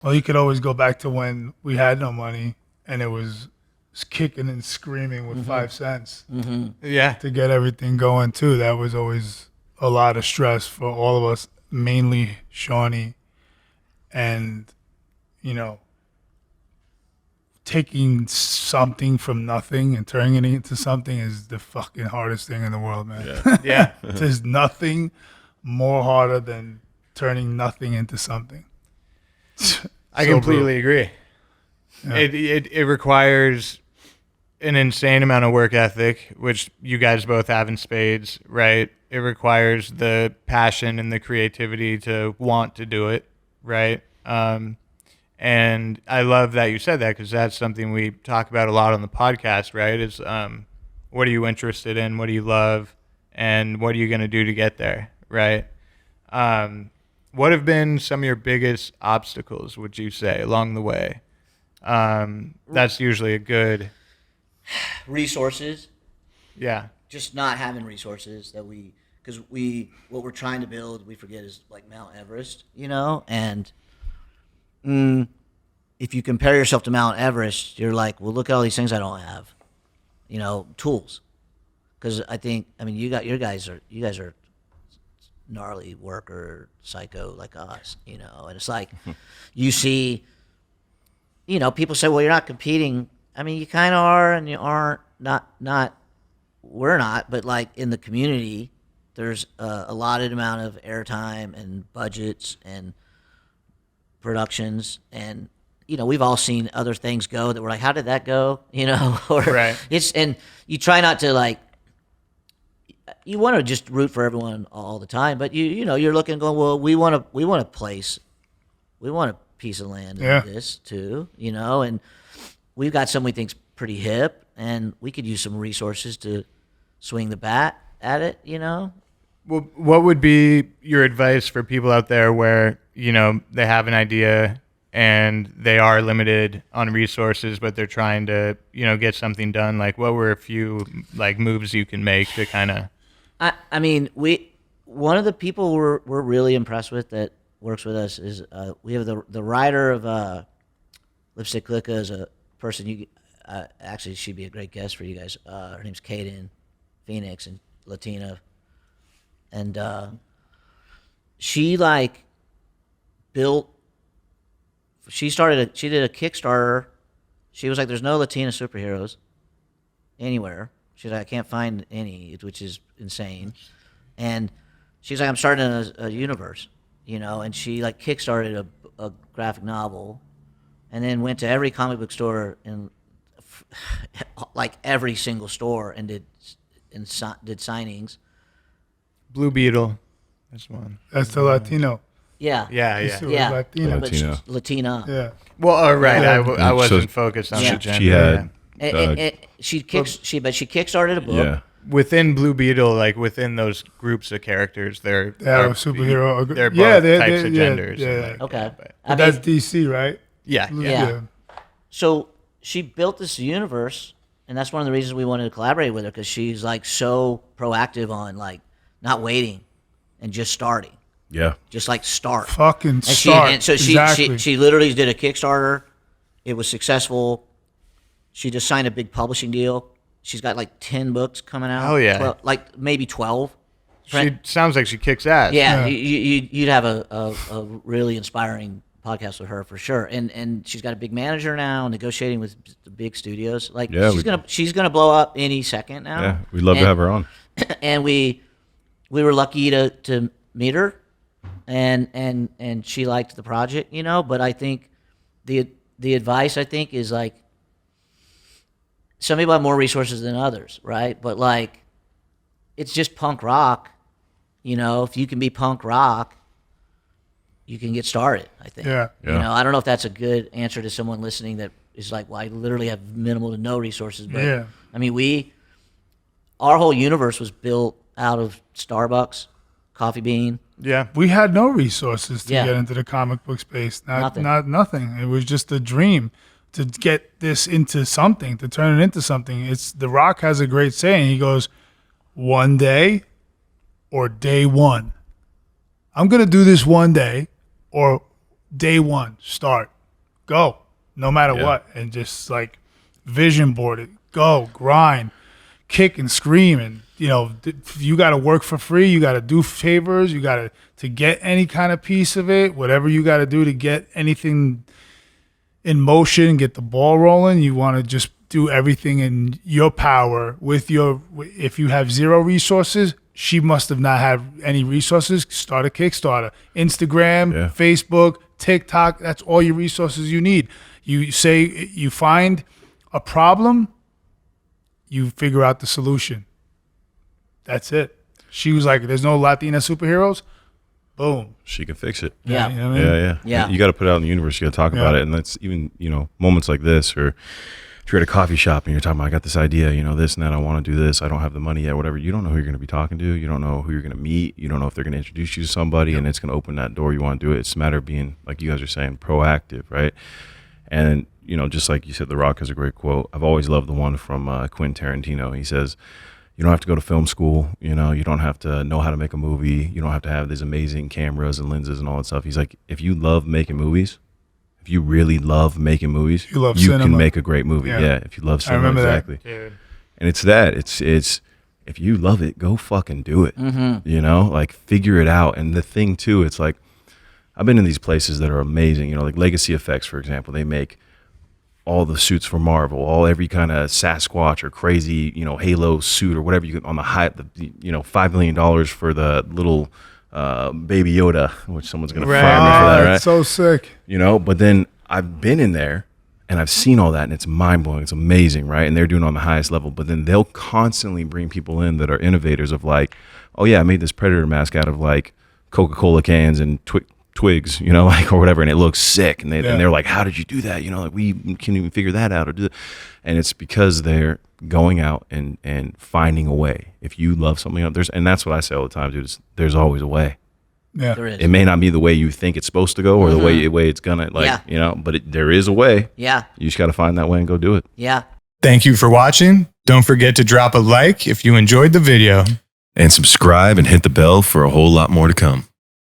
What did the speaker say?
Well, you could always go back to when we had no money and it was kicking and screaming with 5 cents Yeah. to get everything going too. That was always a lot of stress for all of us, mainly Shawnee. And, you know, taking something from nothing and turning it into something is the fucking hardest thing in the world, man. Yeah. Yeah. There's nothing more harder than turning nothing into something. I So completely agree. Yeah. It requires an insane amount of work ethic, which you guys both have in spades, right? It requires the passion and the creativity to want to do it, right? And I love that you said that because that's something we talk about a lot on the podcast, right? Is what are you interested in? What do you love? And what are you going to do to get there, right? What have been some of your biggest obstacles, would you say, along the way? That's usually a good, Resources, yeah. just not having resources that because what we're trying to build, we forget is like Mount Everest, and if you compare yourself to Mount Everest, you're like, well, look at all these things I don't have, tools. Because you guys are gnarly worker psycho like us, and it's like you see, people say, well, you're not competing. I mean, you kind of are and you aren't, not, we're not, but like in the community, there's a allotted amount of airtime and budgets and productions, and we've all seen other things go that we're like, how did that go? Or Right. and you try not to like, you want to just root for everyone all the time, but you're looking going, well, we want a place, we want a piece of land in Yeah. this too, and we've got something we think's pretty hip, and we could use some resources to swing the bat at it, Well, what would be your advice for people out there where, they have an idea and they are limited on resources, but they're trying to, get something done? Like, what were a few like moves you can make to kind of... One of the people we're really impressed with that works with us is we have the writer of Lipstick Licka is a person actually she'd be a great guest for you guys. Her name's Kaden Phoenix, and Latina, and she like built. She did a Kickstarter. She was like, "There's no Latina superheroes anywhere." She's like, "I can't find any," which is insane. And she's like, "I'm starting a universe," and she like kickstarted a graphic novel, and then went to every comic book store and like every single store and did signings. Blue Beetle. That's one. That's the Latino. Yeah. Yeah, This yeah. was Yeah. Latino. But Latino. she's Latina. Yeah. Well, right. Yeah. I wasn't So focused on Yeah. the gender. She had, She kickstarted a book. yeah. Within Blue Beetle, like within those groups of characters, they're superhero. They're both Yeah, types of yeah, genders. yeah. and, like, Okay. but- I That's mean, DC, right? yeah. Yeah. So she built this universe, and that's one of the reasons we wanted to collaborate with her, because she's like so proactive on like not waiting and just starting, Yeah. just like start. Fucking And start. and so exactly. she literally did a Kickstarter. It was successful. She just signed a big publishing deal. She's got like 10 books coming out. Oh, yeah. 12, like maybe 12. She sounds like she kicks ass. Yeah, Yeah. you'd have a really inspiring podcast with her for sure. And she's got a big manager now, negotiating with the big studios. Like Yeah, she's gonna blow up any second now. Yeah. We'd love to And- have her on. And we were lucky to meet her, and she liked the project, But I think the advice I think is like, some people have more resources than others, right? But like, it's just punk rock, If you can be punk rock, you can get started. I think. Yeah. Yeah. I don't know if that's a good answer to someone listening that is like, well, I literally have minimal to no resources. But Yeah. I mean, our whole universe was built out of Starbucks, Coffee Bean. Yeah. We had no resources to Yeah. get into the comic book space. Nothing. Nothing. It was just a dream to get this into something, to turn it into something. It's The Rock has a great saying. He goes, "One day or day one. I'm gonna do this one day, or day one, start, go, no matter Yeah. what, and just like vision board it, go, grind, kick and scream, and you got to work for free, you got to do favors, you got to get any kind of piece of it, whatever you got to do to get anything in motion, get the ball rolling. You want to just do everything in your power with your. If you have zero resources, she must have not had any resources. Start a Kickstarter, Instagram, Yeah. Facebook, TikTok. That's all your resources you need. You say you find a problem, you figure out the solution. That's it. She was like, "There's no Latina superheroes." Boom. She can fix it. Yeah. You know what I mean? Yeah. Yeah. You got to put it out in the universe. You got to talk about Yeah. it. And that's even, moments like this, or if you're at a coffee shop and you're talking about, I got this idea, this and that, I want to do this. I don't have the money yet, whatever. You don't know who you're going to be talking to. You don't know who you're going to meet. You don't know if they're going to introduce you to somebody and it's going to open that door you want to do it. It's a matter of being, like you guys are saying, proactive, right? And, just like you said, The Rock has a great quote. I've always loved the one from Quentin Tarantino. He says, you don't have to go to film school. You don't have to know how to make a movie. You don't have to have these amazing cameras and lenses and all that stuff. He's like, if you love making movies, if you really love making movies, You love can cinema. make a great movie. Yeah. Yeah, if you love cinema, remember that. exactly. Dude. And it's that. It's if you love it, go fucking do it. Like figure it out. And the thing too, it's like I've been in these places that are amazing. Like Legacy Effects, for example. They make all the suits for Marvel, every kind of Sasquatch or crazy, Halo suit or whatever you can on the high, $5 million for the little Baby Yoda, which someone's gonna Right. fire me for that, Oh, right? that's so sick. But then I've been in there and I've seen all that and it's mind blowing. It's amazing, right? And they're doing it on the highest level. But then they'll constantly bring people in that are innovators of like, oh yeah, I made this Predator mask out of like Coca-Cola cans and twigs, or whatever, and it looks sick. And Yeah. and they're like, how did you do that? Like we can't even figure that out or do that. And it's because they're going out and finding a way. If you love something out and that's what I say all the time, dude. There's always a way. Yeah. There is. It may not be the way you think it's supposed to go or the way it's gonna but there is a way. Yeah. You just got to find that way and go do it. Yeah. Thank you for watching. Don't forget to drop a like if you enjoyed the video. And subscribe and hit the bell for a whole lot more to come.